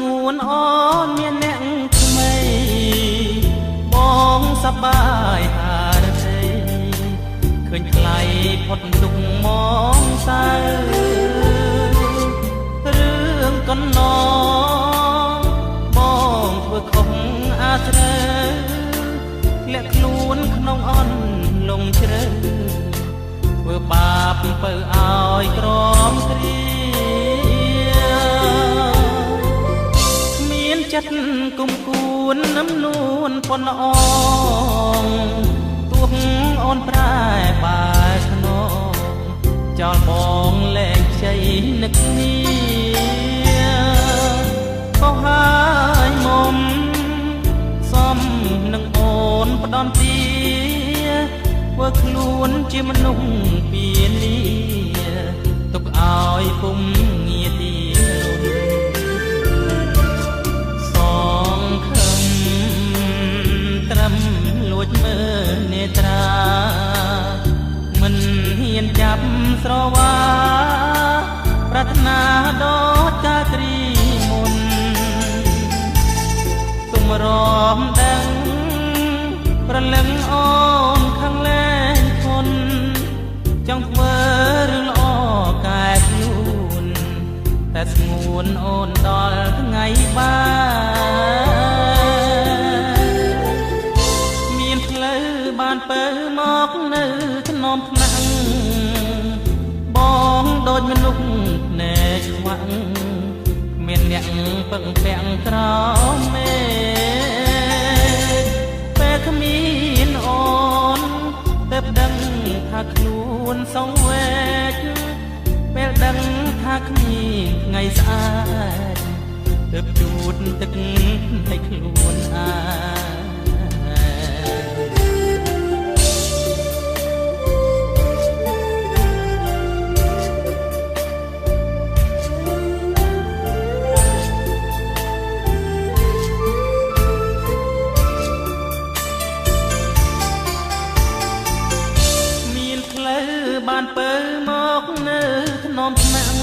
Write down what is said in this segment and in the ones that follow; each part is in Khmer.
ងួនអូនមានអ្នកថ្មីបងសប្បាយហើយទេឃើញថ្លៃផុតទុកមកសៅរឿងកណ្ណងបងធ្វើខុសអាត្រូវលាក់ខ្លួនក្នុងអន់លងជ្រៅធ្វើបាបបើឲ្យក្រំគ្រាមានចិត្តគុំគួននឹមនួនប៉ុនល្អទួងអូនប្រែបែខ្នងចោលបងលែងជ័យនឹកគ្នាក៏ហើយមុំសំនឹងអូនផ្ដំទីធ្វើខ្លួនជាមនុស្សពៀនីទុកឲ្យពុំងាទីសងខឹមត្រឹមលួចមើលនេត្រាមិនហ៊ានចាប់ស្រវាប្រាថ្នាដល់ការគ្រីមុនទុំរំដឹងប្រលឹងអូនខាងលែងធន់ចង់ធ្វើរឿងល្អកែខ្លួនតែស្ងួនអូនដល់ថ្ងៃបានមានផ្លូវបានពើមកនៅថ្នមថ្នាក់បងដូចមនុស្សភ្នែកខ្វាក់មានអ្នកពឹងពាក់ក្រោមមេពេលគ្មានអូនតែដឹងថាខ្លួនសងវែកពេលដឹងថាគ្មានថ្ងៃស្អាតទើបជូតទឹកให้ខ្លួនបានពើមកនៅថ្នមថ្នាក់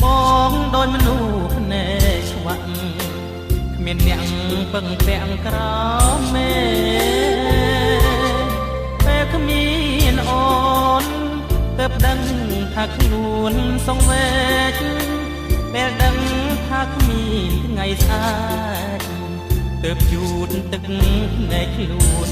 បងដូចមនុស្សភ្នែកឆ្វាក់គ្មានអ្នកពឹងពាក់ក្រោមមេពេលគ្មានអូនទើបដឹងថាខ្លួនសងវែកពេលដឹងថាគ្មានថ្ងៃស្អាតទើបជូតទឹកនៃខ្លួន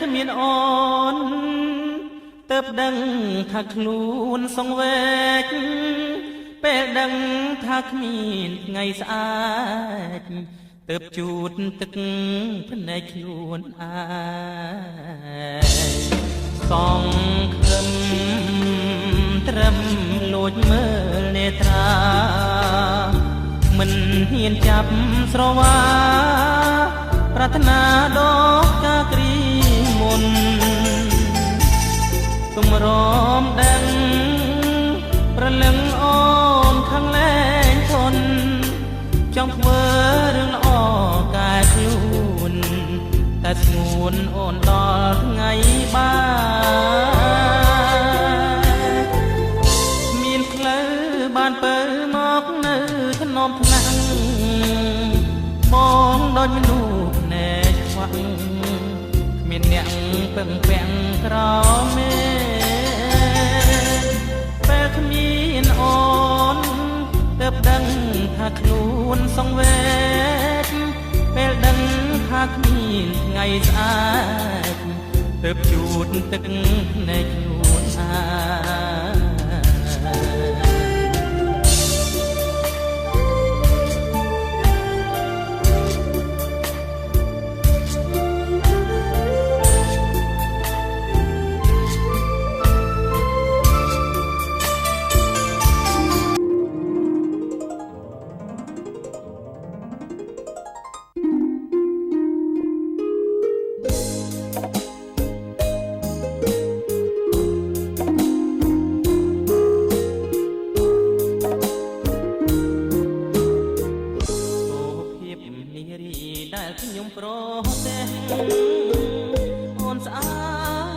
គ្មានអូនទើបដឹងថាខ្លួនសងវែកពេលដឹងថាគ្មានថ្ងៃស្អាតទើបជូតទឹកភ្នែកខ្លួនសងខឹមត្រឹមលួចមើលនេត្រាមិនហ៊ានចាប់ស្រវាប្រាថ្នាដល់ការគ្រីមុនទុំរំដឹងប្រលឹងអូនខាងលែងធន់ចង់ធ្វើរឿងល្អកែខ្លួនតែស្ងួនអូនដល់ថ្ងៃបានមានផ្លូវបានពើមកនៅថ្នមថ្នាក់បងដូចមនុស្សភ្នែកខ្វាក់គ្មានអ្នកពឹងពាក់ក្រោមមេពេលគ្មានអូនទើបដឹងថាខ្លួនសងវែកពេលដឹងថាគ្មានថ្ងៃស្អាតទើបជូតទឹកនៃខ្លួន ផ្ទះអូនស្អា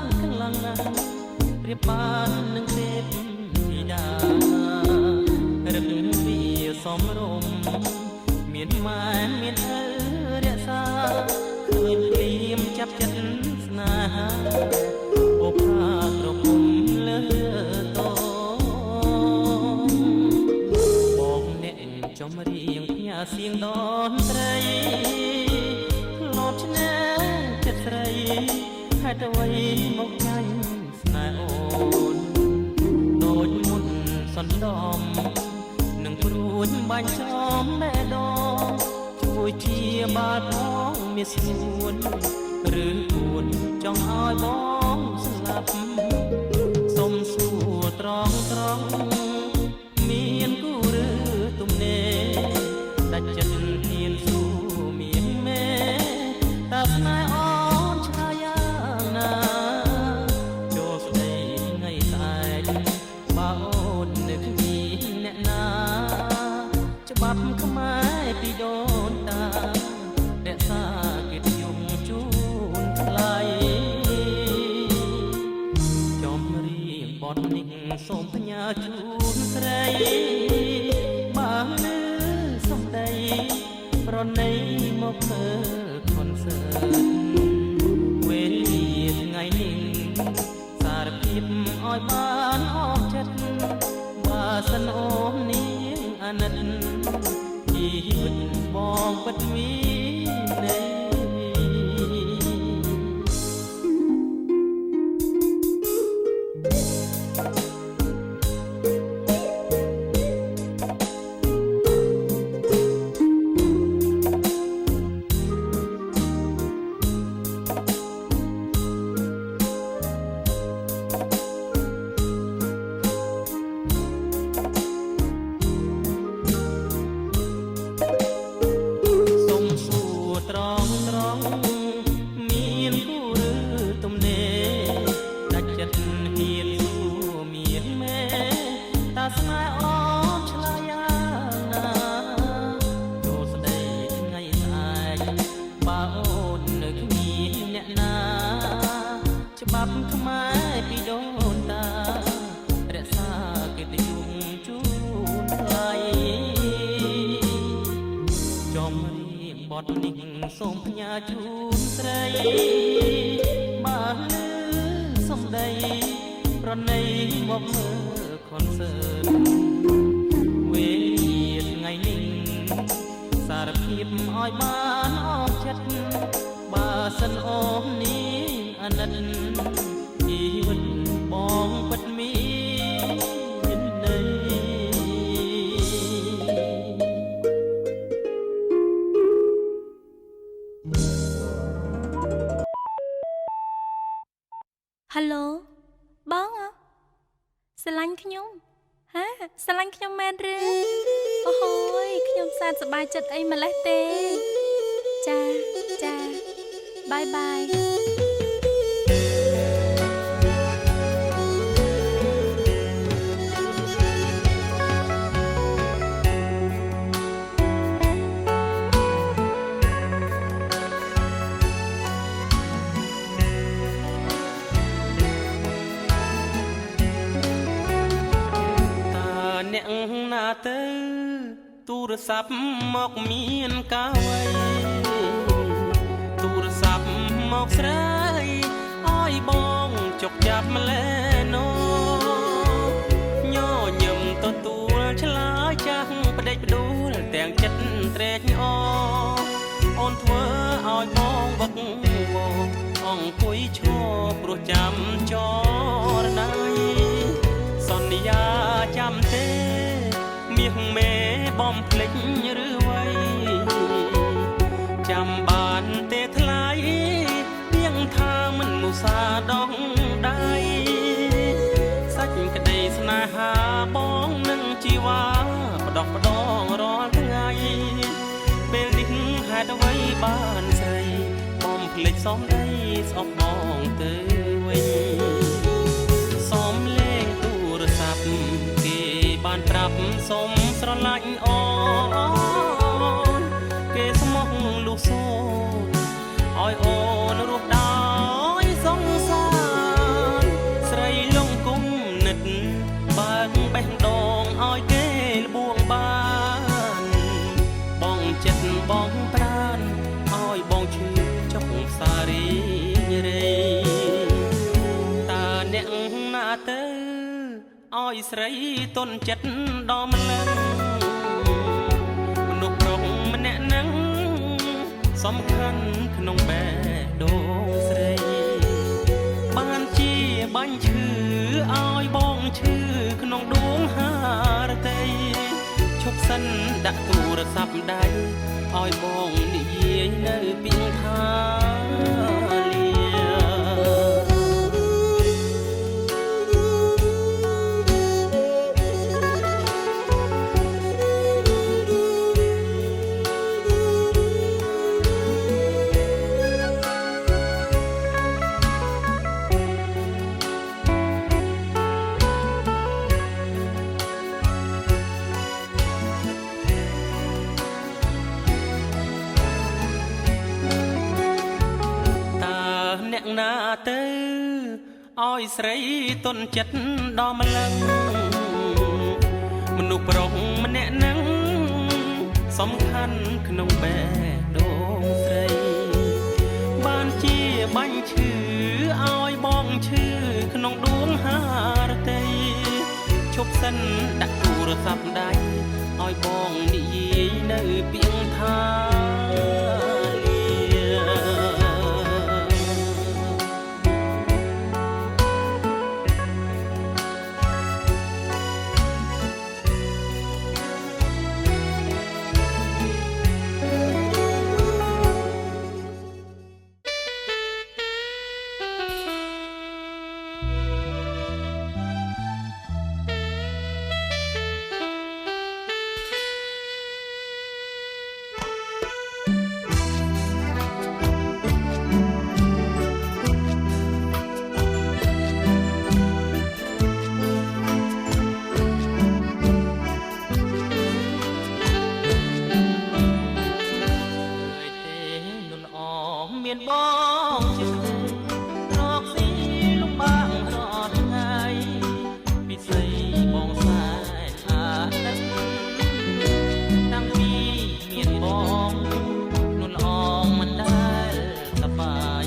តខ្លាំងណាស់ប្រៀបបាននឹងទេពធីតារឹកវាសមរម្យមានម៉ែមានឪរក្សាឃើញព្រាមចាប់ចិត្តស្នេហាអូផាក្រពុំលើតបងអ្នកចំរៀងផ្ញើសៀងដនត្រីធ្លាប់ឆ្នើចិត្តស្រីហេតុអ្វីមកចាញ់ស្នេហ៍អូនដូចមុនសន្តំនឹងព្រួយបាញ់ចំបែដងជួយជាបាល់ផងមានស្រួនឬគួនចង់ឲ្យបងស្លាប់សុំសួរត្រង់មានគូឬទំនេរដាច់ចិត្តហ៊ានស៊ូមានមេតើស្នេហ៍អូនឆ្លើយយ៉ាងណាចូលស្ដីថ្ងៃស្អែកបើអូននៅគ្មានអ្នកណាច្បាប់ខ្មែរពីដូនតារក្សាកិត្តិយសជូនថ្លៃចំរៀងបទនេះសូមផ្ញើជូនស្រីបើលឺសំដីប្រណីមកមើលខនសើតវេលាថ្ងៃនេះសារភាពឲ្យបានអស់ចិត្តបើសិនអូននាងអាណិតជីវិតបងពិតមានន័យមានគូឬទំនេរដាច់ចិត្តហ៊ានស៊ូមានមេតើស្នេហ៍អូនឆ្លើយយ៉ាងណាចូលស្ដីថ្ងៃស្អែកបើអូននៅគ្មានអ្នកណាច្បាប់ខ្មែរពីដូនតារក្សាកិត្តិយសជូនថ្លៃចំរៀងបទនេះសូមផ្ញើជូនស្រីបើលឺសំដីប្រណីមកមើលខនសើតវេលាថ្ងៃនេះសារភាពឲ្យបានអស់ចិត្តបើសិនអូននាងអាណិតជីវិតបងពិតមានន័យហេឡូបងស្រឡាញ់ខ្ញុំហាស្រឡាញ់ខ្ញុំមែនឬអូហូយខ្ញុំសែនសប្បាយចិត្តអីម្លេះទេចាបាយបាយ អ្នកណាទៅទូរស័ព្ទមកមានកាវ័យទូរស័ព្ទមកស្រីឲ្យបងចុកចាប់ម្លែណូញញឹមទទួលឆ្លើយចាស់ផ្ដេចផ្ដួលទាំងចិត្តត្រេកអរអូនធ្វើឲ្យបងវឹកវរអង្គុយឈរព្រោះចាំចរណៃសន្យាចាំទេមាសមេបំភ្លេចឬវ័យចាំបានទេថ្លៃទៀងថាមិនមុសាដងដៃសាច់ក្តីស្នេហាបងនឹងជីវ៉ាបដោះបដងរាល់ថ្ងៃពេលនេះហេតុអ្វីបានស្រីបំភ្លេចសំដីស្អប់បងទៅវិញសំលេងទូរស័ព្ទគេបានប្រាប់សុំស្រឡាញ់អូនគេស្មោះលុះសូឲ្យអូ អូនរស់ដោយសង្សារស្រីលងគុំនិតបើកបេះដូងឲ្យគេលបួងបានបងចិត្តបងប្រានឲ្យបងឈឺចុកសារីរេតើអ្នកណាទៅឲ្យស្រីទុនចិត្តដល់ម្លឹងមនុស្សប្រុសម្នាក់នឹងសំខាន់ក្នុងបេះដូងស្រីបានជាបាញ់ឈឺឲ្យបងឈឺក្នុងដួងហារតីឈប់សិនដាក់ទូរស័ព្ទដៃឲ្យបងនិយាយនៅពីថាអ្នកណាទៅឲ្យស្រីទុនចិត្តដល់ម្លឹងមនុស្សប្រុសម្នាក់នឹងសំខាន់ក្នុងបេះដូងស្រីបានជាបាញ់ឈឺឲ្យបងឈឺក្នុងដួងហារតីឈប់សិនដាក់ទូរស័ព្ទដៃឲ្យបងនិយាយនៅពីថាមានបងជាស្រីរកស៊ីលំបាករត់ថ្ងៃពិសីបងសែនអាណិតតាំងពីមានបងនួនល្អមិនដែលសប្បាយ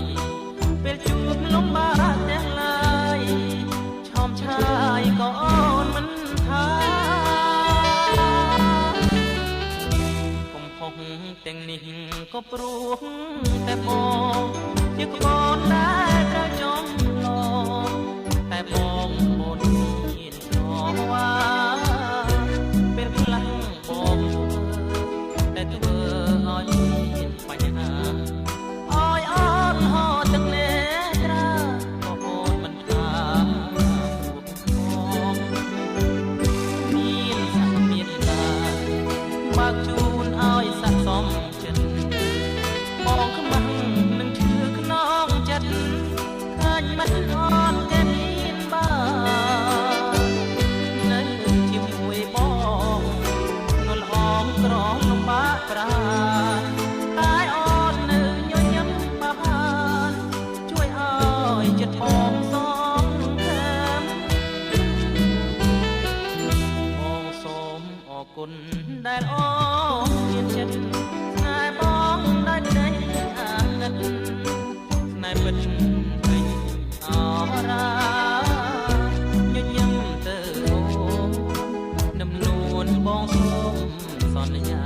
ពេលជួបលំបាកទាំងឡាយឆោមឆាយក៏អូនមិនថាកំហុសទាំងនេះក៏ព្រោះតែបងជាកូនដែលត្រូវចំឡងតែបងមិនមានស្រវាពេលខ្លះបងតែធ្វើឲ្យមានបញ្ហាឲ្យអត់ហត់ទឹកនេត្រាក៏អូនមិនថារួបផងមានសក្តិតាបើកជូនឲ្យស័ក្តិសមចិត្តបងខ្មាំងនឹងឈឺក្នុងចិត្តឃើញមិនអត់គេមានបាននៅជាមួយបងនួនអមក្រំលំបាកប្រាតែអូននៅញញឹមបានជួយឲ្យចិត្តបងសំខាន់បងសូមអរគុណដែលអូនមានចិត្តស្នេហ៍បងដែលក្តីអាណិតស្នេហ៍ពិតពេញអរាញញឹមទៅអូននឹមនួនបងសូមសន្យា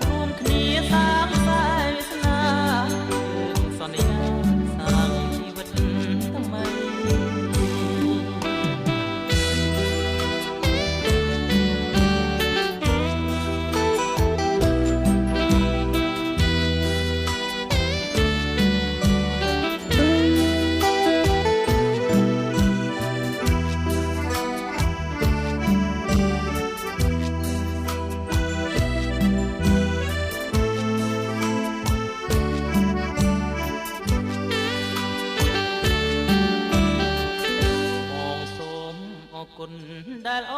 រួមគ្នាសាងសែនស្នាសន្យាសាងជីវិតថ្មីដែលអូ